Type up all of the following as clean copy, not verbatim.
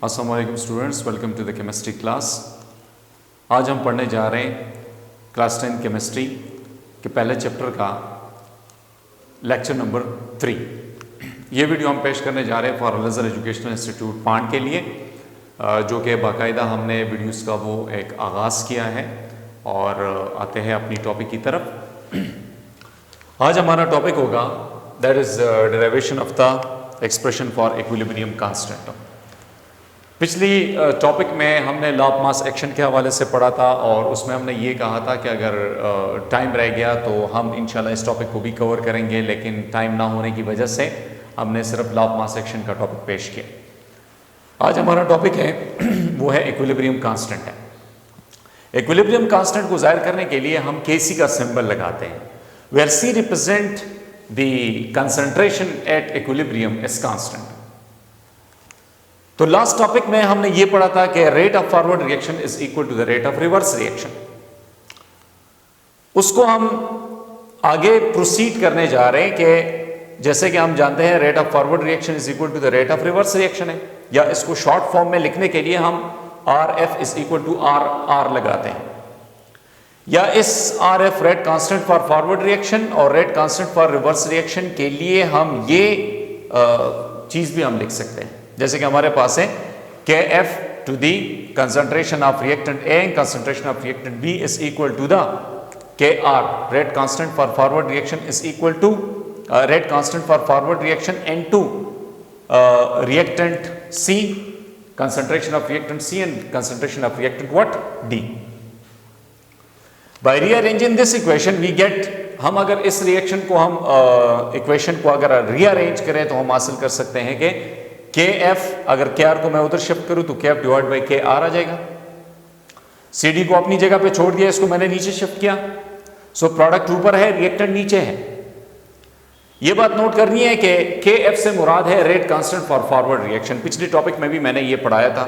अस्सलाम वालेकुम students, welcome to the chemistry class. आज हम पढ़ने जा रहे हैं क्लास 10 केमिस्ट्री के पहले चैप्टर का लेक्चर नंबर 3। ये वीडियो हम पेश करने जा रहे हैं फॉर अल-अज़हर एजुकेशनल इंस्टीट्यूट पांड के लिए, जो कि बाकायदा हमने वीडियोस का वो एक आगाज़ किया है। और आते हैं अपनी टॉपिक की तरफ। आज हमारा टॉपिक होगा that is derivation of the expression for equilibrium constant. पिछली टॉपिक में हमने लॉ ऑफ मास एक्शन के हवाले से पढ़ा था और उसमें हमने ये कहा था कि अगर टाइम रह गया तो हम इंशाल्लाह इस टॉपिक को भी कवर करेंगे, लेकिन टाइम ना होने की वजह से हमने सिर्फ लॉ ऑफ मास एक्शन का टॉपिक पेश किया। आज हमारा टॉपिक है वो है इक्विलिब्रियम कांस्टेंट है। इक्विलिब्रियम कांस्टेंट को जाहिर करने के लिए हम केसी का सिंबल लगाते हैं, where c represent the concentration at equilibrium is constant. तो लास्ट टॉपिक में हमने ये पढ़ा था कि rate of forward reaction is equal to the rate of reverse reaction. उसको हम आगे प्रोसीड करने जा रहे हैं कि जैसे कि हम जानते हैं rate of forward reaction is equal to the rate of reverse reaction है, या इसको शॉर्ट फॉर्म में लिखने के लिए हम R F is equal to R R लगाते हैं, या इस R F rate constant for forward reaction और rate constant for reverse reaction के लिए हम ये चीज भी हम लिख सकते हैं। जैसे कि हमारे पास है K F to the concentration of reactant A and concentration of reactant B is equal to the K R rate constant for forward reaction is equal to rate constant for forward reaction and to reactant C, concentration of reactant C and concentration of reactant what D. By rearranging this equation we get, हम अगर इस reaction को हम equation को अगर rearrange करें तो हम हासिल कर सकते हैं कि के एफ, अगर के आर को मैं उधर शिफ्ट करूं तो k f divide by k r आ जाएगा। सी डी को अपनी जगह पे छोड़ दिया, इसको मैंने नीचे शिफ्ट किया, सो प्रोडक्ट ऊपर है, रिएक्टेंट नीचे है। ये बात नोट करनी है कि के एफ से मुराद है rate constant for forward reaction, पिछले टॉपिक में भी मैंने ये पढ़ाया था,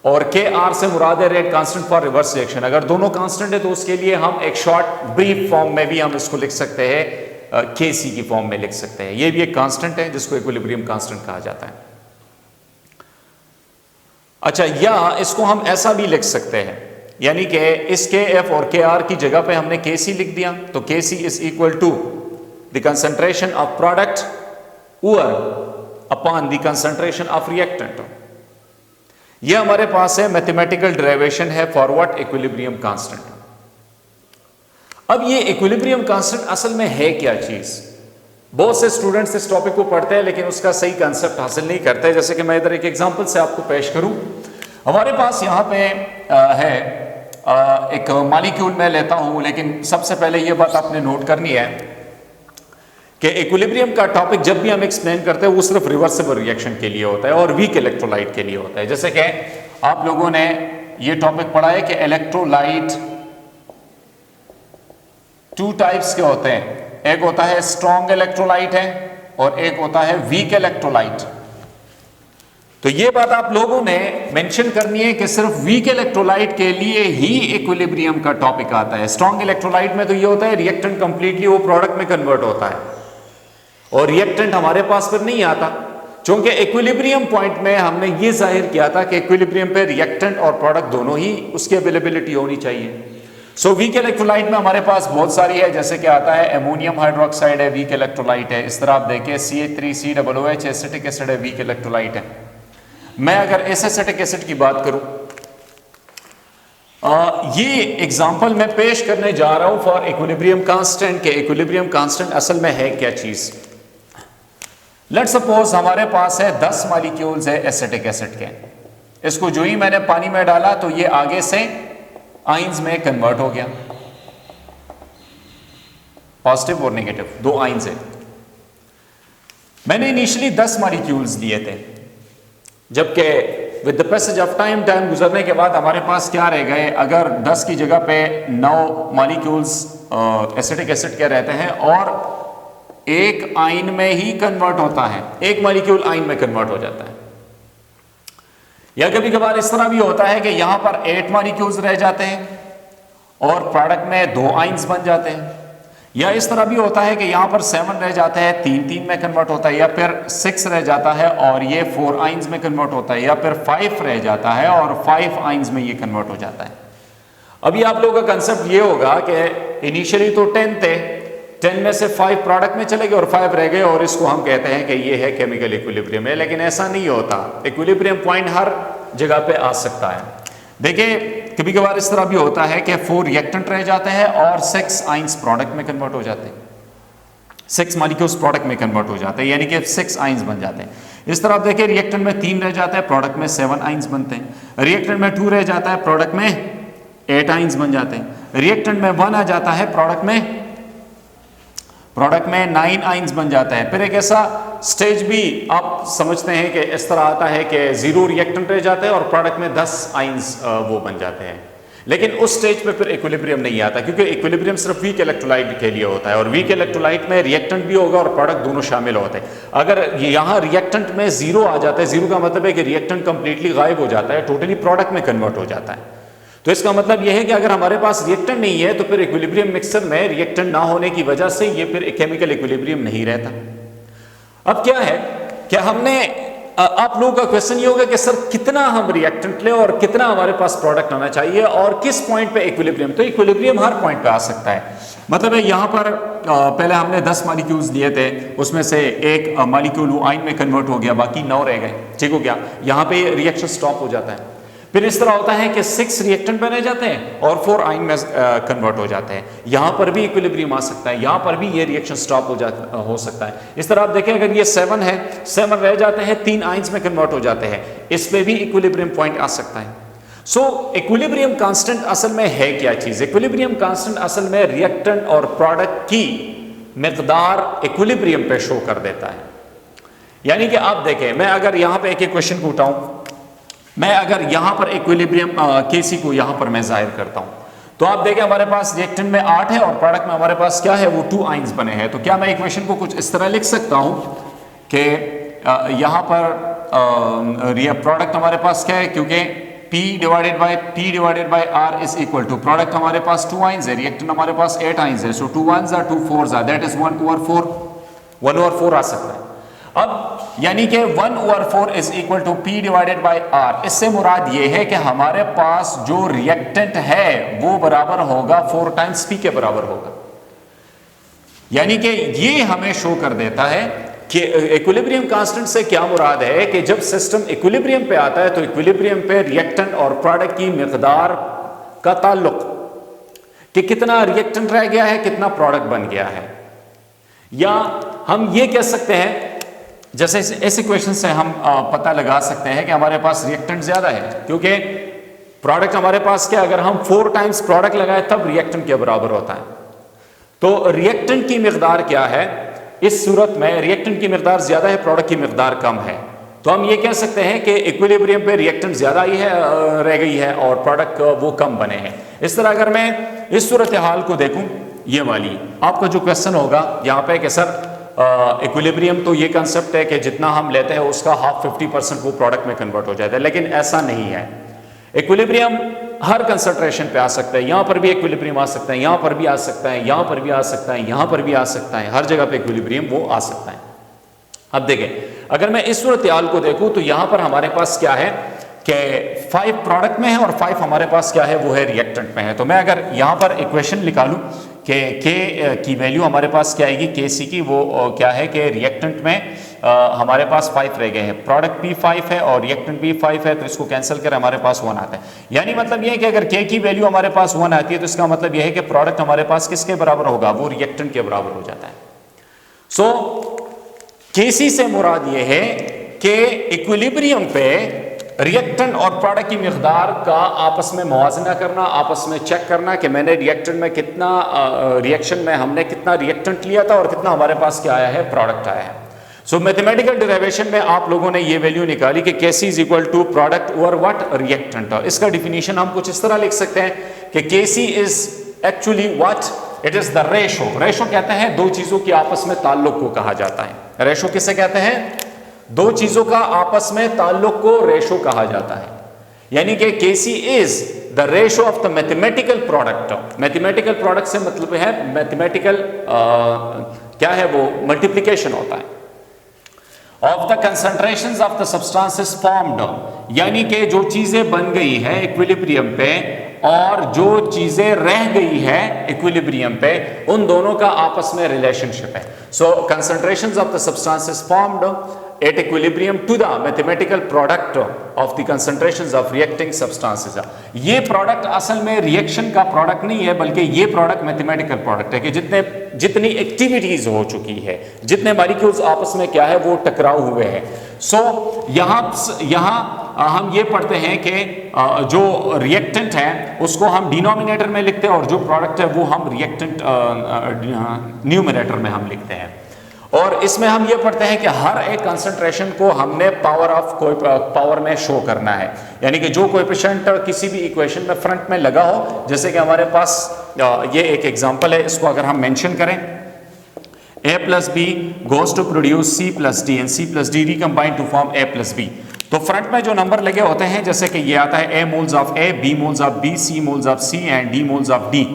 और के आर से मुराद है rate constant for reverse reaction. अगर दोनों कांस्टेंट है तो उसके लिए हम एक शॉर्ट ब्रीफ फॉर्म में भी हम इसको लिख सकते हैं, के सी की फॉर्म में लिख सकते हैं। ये भी एक कांस्टेंट है जिसको इक्विलिब्रियम कांस्टेंट कहा जाता है। अच्छा, या इसको हम ऐसा भी लिख सकते हैं, यानी कि इस के एफ और के आर की जगह पे हमने के सी लिख दिया, तो K C is equal to the concentration of product over upon the concentration of reactant। यह हमारे पास है मैथमेटिकल डेरिवेशन है फॉर व्हाट इक्विलिब्रियम कांस्टेंट। अब ये इक्विलिब्रियम कांस्टेंट असल में है क्या चीज? बहुत से स्टूडेंट्स इस टॉपिक को पढ़ते हैं लेकिन उसका सही कंसेप्ट हासिल नहीं करते। जैसे कि मैं इधर एक एग्जांपल से आपको पेश करूं, हमारे पास यहां पे है एक मॉलिक्यूल मैं लेता हूं, लेकिन सबसे पहले यह बात आपने नोट करनी है कि इक्विलिब्रियम का टॉपिक जब भी हम एक्सप्लेन करते हैं वो सिर्फ रिवर्सिबल रिएक्शन के लिए होता है और वीक इलेक्ट्रोलाइट के लिए होता है। जैसे कि आप लोगों ने ये टॉपिक पढ़ा है कि इलेक्ट्रोलाइट टू टाइप्स के होते हैं, एक होता है स्ट्रॉन्ग इलेक्ट्रोलाइट है और एक होता है वीक इलेक्ट्रोलाइट। तो ये बात आप लोगों ने मेंशन करनी है कि सिर्फ वीक इलेक्ट्रोलाइट के लिए ही इक्विलिब्रियम का टॉपिक आता है। स्ट्रॉन्ग इलेक्ट्रोलाइट में तो ये होता है रिएक्टेंट कंप्लीटली वो प्रोडक्ट में कन्वर्ट होता है और रिएक्टेंट हमारे पास फिर नहीं आता, क्योंकि इक्विलिब्रियम पॉइंट में हमने ये जाहिर किया था कि इक्विलिब्रियम पे रिएक्टेंट और प्रोडक्ट दोनों ही उसकी अवेलेबिलिटी होनी चाहिए। सो वीक इलेक्ट्रोलाइट में हमारे पास बहुत सारी है, जैसे कि आता है अमोनियम हाइड्रोक्साइड है, वीक इलेक्ट्रोलाइट है। इस तरह आप देखिए CH3COOH एसिटिक एसिड है, वीक इलेक्ट्रोलाइट है। मैं अगर एसिटिक एसिड की बात करूं, ये एग्जांपल मैं पेश करने जा रहा हूं फॉर इक्विलिब्रियम कांस्टेंट के इक्विलिब्रियम कांस्टेंट असल में है क्या चीज। लेट्स सपोज हमारे पास है 10 मॉलिक्यूल्स है एसिटिक एसिड के, इसको जो ही मैंने पानी में डाला तो ये आगे से आइंस में कन्वर्ट हो गया, पॉजिटिव और नेगेटिव दो आइंस है। मैंने इनिशियली 10 मॉलिक्यूल्स लिए थे, जबकि with the passage of time गुजरने के बाद हमारे पास क्या रह गए, अगर 10 की जगह पे 9 मॉलिक्यूल्स एसिटिक एसिड के रहते हैं और एक आयन में ही कन्वर्ट होता है, एक मॉलिक्यूल आयन में कन्वर्ट हो जाता है। या कभी कभार इस तरह भी होता है कि यहां पर 8 मॉलिक्यूल्स रह जाते हैं और प्रोडक्ट में 2 आयन्स बन जाते हैं। या इस तरह भी होता है कि यहाँ पर 7 रह जाता है, 3 में कन्वर्ट होता है, या फिर 6 रह जाता है और ये 4 आइंस में कन्वर्ट होता है, या फिर 5 रह जाता है और 5 आइंस में ये कन्वर्ट हो जाता है। अभी आप लोगों का कंसेप्ट ये होगा कि इनिशियली तो 10 थे, 10 में से 5 प्रोडक्ट में चले गए और 5 रह गए और इसको हम कहते हैं कि ये है केमिकल इक्विलिब्रियम है, लेकिन ऐसा नहीं होता। इक्विलिब्रियम पॉइंट हर जगह पे आ सकता है। देखिए कभी कभार इस तरह भी होता है कि 4 रिएक्टेंट रह जाते हैं और 6 आइंस प्रोडक्ट में कन्वर्ट हो जाते हैं, 6 मॉलिक्यूल्स प्रोडक्ट में कन्वर्ट हो जाते हैं, यानी कि 6 आइंस बन जाते हैं। इस तरह आप देखिए रिएक्टेंट में 3 रह जाता है, प्रोडक्ट में 7 आइंस बनते हैं। रिएक्टेंट में 2 रह जाता है, प्रोडक्ट में 8 आइंस बन जाते हैं। रिएक्टेंट में 1 आ जाता है, प्रोडक्ट में 9 आइंस बन जाता है। फिर एक ऐसा स्टेज भी आप समझते हैं कि इस तरह आता है कि 0 रिएक्टेंट रह जाते हैं और प्रोडक्ट में 10 आइंस वो बन जाते हैं, लेकिन उस स्टेज पे फिर इक्विलिब्रियम नहीं आता, क्योंकि इक्विलिब्रियम सिर्फ वीक इलेक्ट्रोलाइट के लिए होता है और वीक इलेक्ट्रोलाइट में रिएक्टेंट भी होगा और प्रोडक्ट दोनों शामिल होते हैं। अगर यहाँ रिएक्टेंट में 0 आ जाता है, 0 का मतलब है कि रिएक्टेंट कंप्लीटली गायब हो जाता है, टोटली प्रोडक्ट में कन्वर्ट हो जाता है। तो इसका मतलब यह है कि अगर हमारे पास रिएक्टेंट नहीं है तो फिर इक्विलिब्रियम मिक्सचर में रिएक्टेंट ना होने की वजह से ये फिर केमिकल इक्विलिब्रियम नहीं रहता। अब क्या है कि हमने आप लोगों का क्वेश्चन ये होगा कि सर कितना हम रिएक्टेंट लें और कितना हमारे पास प्रोडक्ट आना चाहिए और किस पॉइंट पे इक्विलिब्रियम। तो इक्विलिब्रियम हर पॉइंट पे आ सकता है। मतलब है यहाँ पर पहले हमने 10 मॉलिक्यूल्स लिए थे, उसमें से एक मॉलिक्यूल आयन में कन्वर्ट हो गया, बाकी 9 रह गए, ठीक हो गया, यहाँ पे रिएक्शन स्टॉप हो जाता है। फिर इस तरह होता है कि 6 रिएक्टेंट बने जाते हैं और 4 आयन में कन्वर्ट हो जाते हैं, यहाँ पर भी इक्विलिब्रियम आ सकता है, यहाँ पर भी ये रिएक्शन स्टॉप हो सकता है। इस तरह आप देखें अगर ये 7 है, 7 रह जाते हैं, 3 आयंस में कन्वर्ट हो जाते हैं, इस पे भी इक्विलिब्रियम पॉइंट आ सकता है। सो इक्विलिब्रियम कांस्टेंट असल में है क्या चीज? इक्विलिब्रियम कांस्टेंट असल में रिएक्टेंट और प्रोडक्ट की मिकदार इक्विलिब्रियम पे शो कर देता है। यानी कि आप देखें, मैं अगर यहाँ पे एक क्वेश्चन को उठाऊं, मैं अगर यहां पर इक्विलिब्रियम केसी को यहां पर मैं जाहिर करता हूं, तो आप देखें हमारे पास रिएक्टेंट में 8 है और प्रोडक्ट में हमारे पास क्या है, वो 2 आयंस बने हैं। तो क्या मैं इक्वेशन को कुछ इस तरह लिख सकता हूं कि यहां पर प्रोडक्ट हमारे पास क्या है, क्योंकि P divided by R is equal to product हमारे पास 2 आयंस है, रिएक्टेंट हमारे पास 8 आयंस है, so 2 1s are 2 4s are, that is 1/4 आ सकता है। अब यानी कि 1/4 is equal to P divided by R। इससे मुराद ये है कि हमारे पास जो रिएक्टेंट है वो बराबर होगा 4 टाइम्स P के बराबर होगा। यानी कि ये हमें शो कर देता है कि इक्विलिब्रियम कांस्टेंट से क्या मुराद है कि जब सिस्टम इक्विलिब्रियम पे आता है तो इक्विलिब्रियम पे रिएक्टेंट और प्रोडक्ट की मिकदार का ताल्लुक, कि कितना रिएक्टेंट रह गया है, कितना प्रोडक्ट बन गया है। या हम ये कह सकते हैं, जैसे इस इक्वेशन से हम पता लगा सकते हैं कि हमारे पास रिएक्टेंट ज्यादा है, क्योंकि प्रोडक्ट हमारे पास क्या, अगर हम 4 टाइम्स प्रोडक्ट लगाए तब रिएक्टेंट के बराबर होता है। तो रिएक्टेंट की मिकदार क्या है, इस सूरत में रिएक्टेंट की मिकदार ज्यादा है, प्रोडक्ट की मिकदार कम है। तो हम ये कह सकते हैं कि इक्विलिब्रियम पे रिएक्टेंट ज्यादा ही है रह गई है और प्रोडक्ट वो कम बने हैं। इस तरह अगर मैं इस सूरत हाल को देखूं, ये वाली आपका जो क्वेश्चन होगा यहाँ पे कि सर इक्विलिब्रियम तो ये कंसेप्ट है कि जितना हम लेते हैं उसका हाफ 50% वो प्रोडक्ट में कन्वर्ट हो जाता है, लेकिन ऐसा नहीं है। इक्विलिब्रियम हर कंसंट्रेशन पे आ सकता है, यहाँ पर भी इक्विलिब्रियम आ सकता है, यहाँ पर भी आ सकता है, यहाँ पर भी आ सकता है, यहाँ पर भी आ सकता है, हर जगह पे इक्विलिब्रियम वो आ सकता है। अब देखें अगर मैं इस सूरत हाल को देखूं तो यहाँ पर हमारे पास क्या है कि 5 प्रोडक्ट में है और 5 हमारे पास क्या है, वो है रिएक्टेंट में है। तो मैं अगर यहाँ पर इक्वेशन निकालूं कि K की वैल्यू हमारे पास क्या आएगी, KC की, वो क्या है कि रिएक्टेंट में हमारे पास 5 रह गए हैं, प्रोडक्ट भी 5 है और रिएक्टेंट भी 5 है, तो इसको कैंसिल कर हमारे पास 1 आता है। यानी मतलब ये है कि अगर K की वैल्यू हमारे पास 1 आती है तो इसका मतलब यह है कि प्रोडक्ट हमारे पास किसके बराबर होगा, वो रिएक्टेंट के बराबर हो जाता है। सो KC से मुराद ये है कि इक्विलिब्रियम पे रिएक्टेंट और प्रोडक्ट की मिकदार का आपस में मुआवजा करना, आपस में चेक करना कि मैंने रिएक्टेंट में कितना रिएक्शन में हमने कितना रिएक्टेंट लिया था और कितना हमारे पास क्या आया है, प्रोडक्ट आया है। सो मैथमेटिकल डेरिवेशन में आप लोगों ने ये वैल्यू निकाली कि KC is equal to product over what, reactant. इसका डिफिनीशन हम कुछ इस तरह लिख सकते हैं कि KC is actually what, it is the ratio. Ratio कहते हैं दो चीजों के आपस में ताल्लुक को कहा जाता है। रेशो किसे कहते हैं, दो चीजों का आपस में ताल्लुक को रेशो कहा जाता है। यानी कि KC is the ratio of the mathematical product. Mathematical product से मतलब है मैथमेटिकल क्या है वो मल्टीप्लिकेशन होता है of the concentrations of the substances formed, यानी कि जो चीजें बन गई है इक्विलिब्रियम पे और जो चीजें रह गई है इक्विलिब्रियम पे, उन दोनों का आपस में रिलेशनशिप है। So concentrations of the substances formed at equilibrium to the mathematical product of the concentrations of reacting substances। ये प्रोडक्ट असल में रिएक्शन का प्रोडक्ट नहीं है, बल्कि ये प्रोडक्ट मैथमेटिकल प्रोडक्ट है कि जितनी एक्टिविटीज हो चुकी है, जितने मॉलिक्यूल्स आपस में क्या है वो टकराव हुए हैं। सो यहाँ हम ये पढ़ते हैं कि जो रिएक्टेंट है उसको हम डिनोमिनेटर में लिखते हैं और जो प्रोडक्ट है वो हम रिएक्टेंट न्यूमरेटर में हम लिखते हैं। और इसमें हम ये पढ़ते हैं कि हर एक कंसंट्रेशन को हमने पावर में शो करना है, यानी कि जो कोएफिशिएंट किसी भी इक्वेशन में फ्रंट में लगा हो, जैसे कि हमारे पास ये एक एग्जांपल है, इसको अगर हम मेंशन करें a plus b goes to produce c plus d and c plus d recombine to form a plus b. तो फ्रंट में जो नंबर लगे होते हैं, जैसे कि ये आता है a moles of a, b moles of b, c moles of c and d moles of d।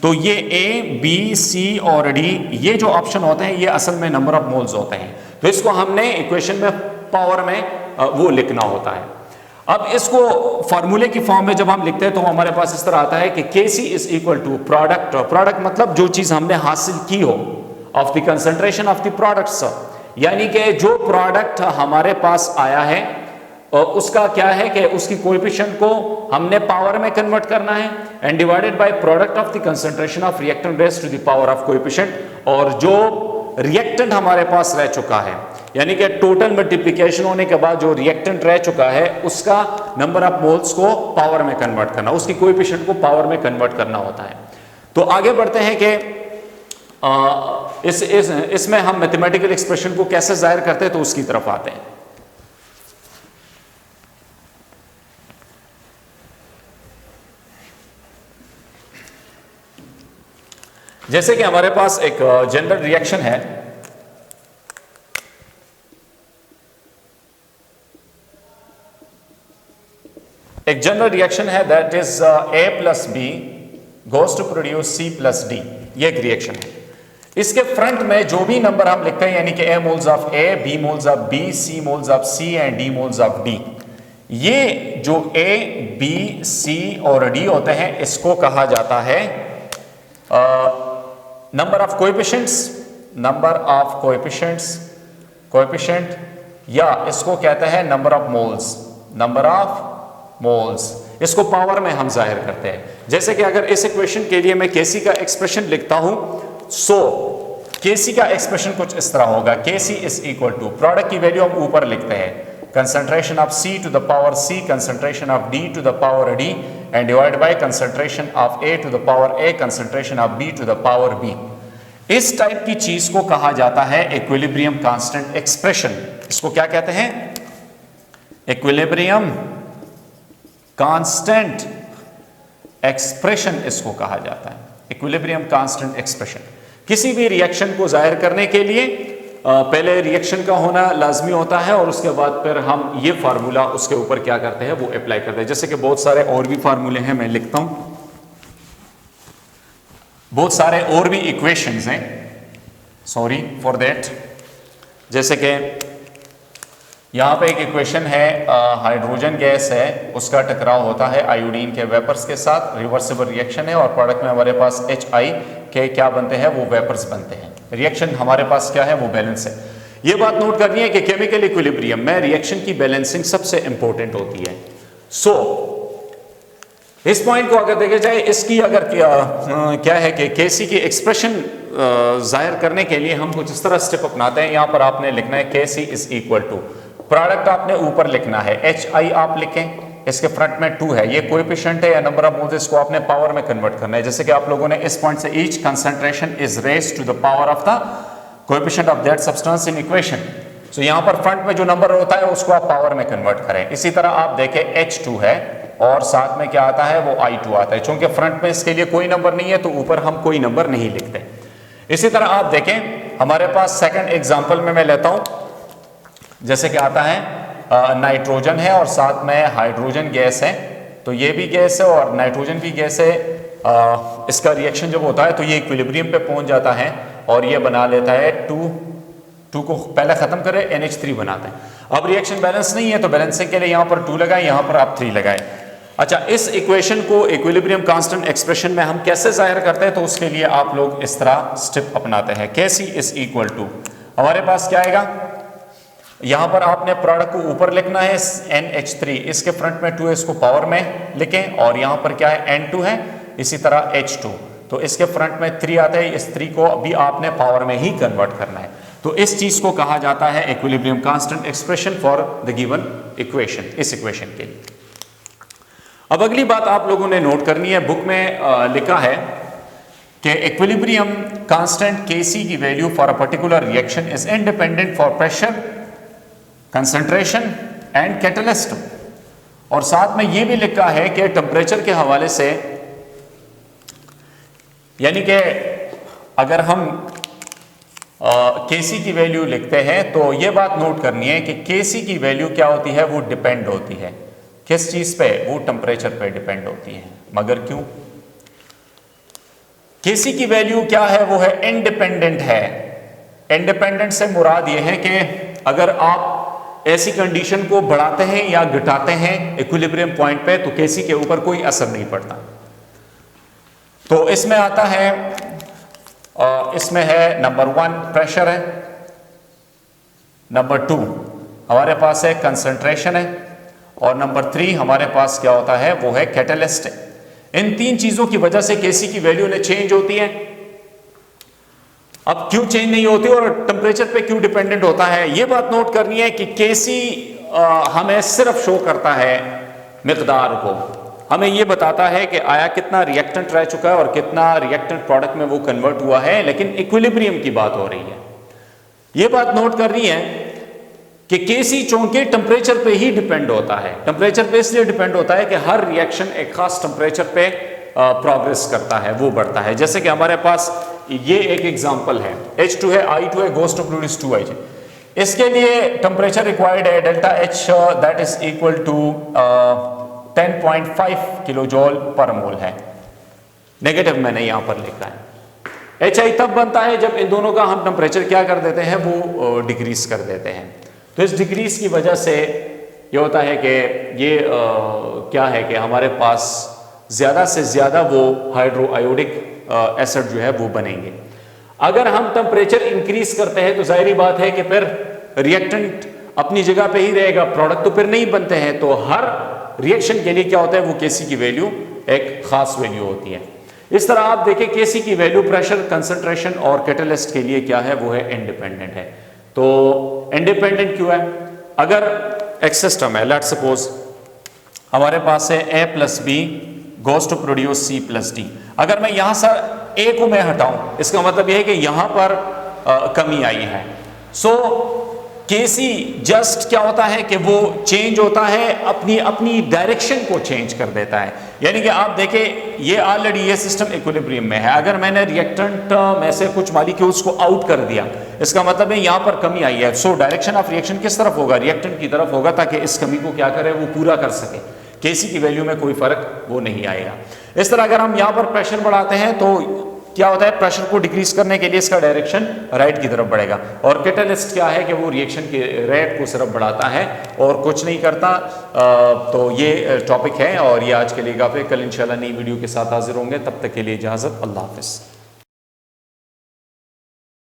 तो ये A, B, C और D, ये जो ऑप्शन होते हैं ये असल में नंबर ऑफ मोल्स होते हैं। तो इसको हमने इक्वेशन में पावर में वो लिखना होता है। अब इसको फार्मूले की फॉर्म में जब हम लिखते हैं तो हमारे पास इस तरह आता है कि Kc is equal to product मतलब जो चीज हमने हासिल की हो of the concentration of the products, यानी कि जो प्रोडक्ट हमारे पास आया है उसका क्या है कि उसकी कोएफिशिएंट को हमने पावर में कन्वर्ट करना है and divided by product of the concentration of reactant raise to the power of coefficient, और जो रिएक्टेंट हमारे पास रह चुका है, यानी कि टोटल मल्टीप्लिकेशन होने के बाद जो रिएक्टेंट रह चुका है उसका नंबर ऑफ मोल्स को पावर में कन्वर्ट करना, उसकी कोएफिशिएंट को पावर में कन्वर्ट करना होता है। तो आगे बढ़ते हैं कि इसमें हम मैथमेटिकल एक्सप्रेशन को कैसे जाहिर करते हैं, तो उसकी तरफ आते हैं। जैसे कि हमारे पास एक जनरल रिएक्शन है, एक जनरल रिएक्शन है that is A plus b goes to produce C plus d. ये एक रिएक्शन है। इसके फ्रंट में जो भी नंबर हम लिखते हैं, यानी कि A moles of A, B moles of B, C moles of C and D moles of D, ये जो A, B, C और D होते हैं इसको कहा जाता है नंबर ऑफ कोएफिशिएंट, या इसको कहते हैं नंबर ऑफ मोल्स। इसको पावर में हम जाहिर करते हैं। जैसे कि अगर इस इक्वेशन के लिए मैं Kc का एक्सप्रेशन लिखता हूं, सो Kc का एक्सप्रेशन कुछ इस तरह होगा, Kc is equal to product की वैल्यू हम ऊपर लिखते हैं, concentration of C to the power C, concentration of D to the power D and divided by concentration of A to the power A, concentration of B to the power B। इस type की चीज को कहा जाता है equilibrium constant expression. इसको क्या कहते हैं? इक्विलिब्रियम कांस्टेंट एक्सप्रेशन इसको कहा जाता है, इक्विलिब्रियम कांस्टेंट एक्सप्रेशन। किसी भी रिएक्शन को जाहिर करने के लिए पहले रिएक्शन का होना लाजमी होता है और उसके बाद फिर हम ये फार्मूला उसके ऊपर क्या करते हैं वो अप्लाई करते हैं। जैसे कि बहुत सारे और भी फार्मूले हैं, मैं लिखता हूं, बहुत सारे और भी इक्वेशंस हैं, सॉरी फॉर दैट। जैसे कि यहाँ पे एक इक्वेशन है, हाइड्रोजन गैस है, उसका टकराव होता है आयोडीन के वेपर्स के साथ, रिवर्सिबल रिएक्शन है और प्रोडक्ट में हमारे पास HI के क्या बनते हैं, वो वेपर्स बनते हैं। रिएक्शन हमारे पास क्या है, वो बैलेंस है। ये बात नोट करनी है कि केमिकल इक्विलिब्रियम में रिएक्शन की बैलेंसिंग सबसे इंपॉर्टेंट होती है। सो इस पॉइंट को अगर देखा जाए, इसकी अगर क्या है कि Kc की एक्सप्रेशन जाहिर करने के लिए हम कुछ इस तरह स्टेप अपनाते हैं। यहाँ पर आपने लिखना है Kc is equal to, product आपने ऊपर लिखना है, HI आप लिखें, इसके फ्रंट में 2 है, ये कोएफिशिएंट है या नंबर ऑफ मोल्स, इसको आपने पावर में कन्वर्ट करना है। जैसे कि आप लोगों ने इस पॉइंट से each concentration is raised to the power of the coefficient of that substance in equation. So यहाँ पर फ्रंट में जो नंबर होता है उसको आप पावर में कन्वर्ट करें। इसी तरह आप देखें H2 है और साथ में क्या आता है, वो I2 आता है। चूंकि फ्रंट में इसके लिए कोई नंबर नहीं है तो ऊपर हम कोई नंबर नहीं लिखते। इसी तरह आप देखें हमारे पास सेकंड एग्जांपल में मैं लेता हूं, जैसे कि आता है नाइट्रोजन है और साथ में हाइड्रोजन गैस है, तो ये भी गैस है और नाइट्रोजन भी गैस है। इसका रिएक्शन जब होता है तो ये इक्विलिब्रियम पे पहुंच जाता है और ये बना लेता है 2 को पहले खत्म करे NH3 बनाते हैं। अब रिएक्शन बैलेंस नहीं है तो बैलेंसिंग के लिए यहाँ पर 2 लगाए, यहाँ पर आप 3 लगाए। अच्छा, इस इक्वेशन को इक्विलिब्रियम कांस्टेंट एक्सप्रेशन में हम कैसे जाहिर करते हैं, तो उसके लिए आप लोग इस तरह स्टेप अपनाते हैं। KC इज इक्वल टू, हमारे पास क्या आएगा, यहां पर आपने प्रोडक्ट को ऊपर लिखना है NH3, इसके फ्रंट में 2 है, इसको पावर में लिखें, और यहां पर क्या है N2 है, इसी तरह H2, तो इसके फ्रंट में 3 आता है, इस 3 को भी आपने पावर में ही कन्वर्ट करना है। तो इस चीज को कहा जाता है equilibrium constant expression for the given equation, इस इक्वेशन के लिए। अब अगली बात आप लोगों ने नोट करनी है, बुक में लिखा है कि इक्विलिब्रियम कांस्टेंट Kc की value for a particular reaction is independent for pressure, concentration and catalyst, और साथ में यह भी लिखा है कि टेम्परेचर के हवाले से, यानी कि अगर हम Kc की वैल्यू लिखते हैं तो यह बात नोट करनी है कि Kc की वैल्यू क्या होती है, वो डिपेंड होती है किस चीज पे, वो टेम्परेचर पे डिपेंड होती है। मगर क्यों? Kc की वैल्यू क्या है, वो है इंडिपेंडेंट है। इंडिपेंडेंट से मुराद ये है कि अगर आप ऐसी कंडीशन को बढ़ाते हैं या घटाते हैं इक्विलिब्रियम पॉइंट पे तो Kc के ऊपर कोई असर नहीं पड़ता। तो इसमें आता है, इसमें है नंबर 1 प्रेशर है, नंबर 2 हमारे पास है कंसंट्रेशन है, और नंबर 3 हमारे पास क्या होता है, वो है कैटलिस्ट है। इन 3 चीजों की वजह से Kc की वैल्यू ने चेंज होती है। अब क्यों चेंज नहीं होती और टेम्परेचर पे क्यों डिपेंडेंट होता है, ये बात नोट करनी है कि Kc हमें सिर्फ शो करता है मिकदार को, हमें ये बताता है कि आया कितना रिएक्टेंट रह चुका है और कितना रिएक्टेंट प्रोडक्ट में वो कन्वर्ट हुआ है, लेकिन इक्विलिब्रियम की बात हो रही है। ये बात नोट करनी है कि Kc चूंकि टेम्परेचर पे ही डिपेंड होता है। टेम्परेचर पे इसलिए डिपेंड होता है कि हर रिएक्शन एक खास टेम्परेचर पे प्रोग्रेस करता है, वो बढ़ता है। जैसे कि हमारे पास ये एक एग्जांपल है, H2 है, I2 है, गोस टू प्रोड्यूस 2H। इसके लिए टेम्परेचर रिक्वायर्ड है delta H, that is equal to 10.5 kilojoule per mole है। नेगेटिव मैंने यहां पर लिखा है। HI तब बनता है जब इन दोनों का हम टेम्परेचर क्या कर देते हैं, वो डिक्रीज कर देते हैं। तो इस डिक्रीज की वजह से ये होता है कि ये क्या है कि हमारे पास ज़्यादा से ज़्यादा वो हाइड्रो आयोडिक एसिड जो है वो बनेंगे। अगर हम टेम्परेचर इंक्रीज करते हैं तो जाहिर बात है कि फिर रिएक्टेंट अपनी जगह पे ही रहेगा, प्रोडक्ट तो फिर नहीं बनते हैं। तो हर रिएक्शन के लिए क्या होता है, वो Kc की वैल्यू एक खास वैल्यू होती है। इस तरह आप देखें Kc की वैल्यू प्रेशर, कंसंट्रेशन और कैटलिस्ट के लिए क्या है, वो है इंडिपेंडेंट है। तो इंडिपेंडेंट क्यों है? अगर एक सिस्टम है, लेट्स सपोज हमारे पास है A + B goes to produce C + D। अगर मैं यहां से A को मैं हटाऊं, इसका मतलब यह है कि यहां पर कमी आई है। सो Kc जस्ट क्या होता है कि वो चेंज होता है, अपनी डायरेक्शन को चेंज कर देता है। यानी कि आप देखें ये ऑलरेडी ये सिस्टम इक्विलिब्रियम में है, अगर मैंने रिएक्टेंट में से कुछ मॉलिक्यूल्स को आउट कर दिया, इसका मतलब है यहाँ पर कमी आई है। सो डायरेक्शन ऑफ रिएक्शन किस तरफ होगा, रिएक्टेंट की तरफ होगा, ताकि इस कमी को क्या करे, वो पूरा कर सके। Kc की वैल्यू में कोई फर्क वो नहीं आएगा। इस तरह अगर हम यहाँ पर प्रेशर बढ़ाते हैं तो क्या होता है, प्रेशर को डिक्रीज करने के लिए इसका डायरेक्शन राइट की तरफ बढ़ेगा। और कैटलिस्ट क्या है कि वो रिएक्शन के रेट को सिर्फ बढ़ाता है और कुछ नहीं करता। तो ये टॉपिक है और ये आज के लिए काफ़ी। कल इंशाल्लाह नई वीडियो के साथ हाजिर होंगे, तब तक के लिए इजाज़त, अल्लाह हाफ़िज़।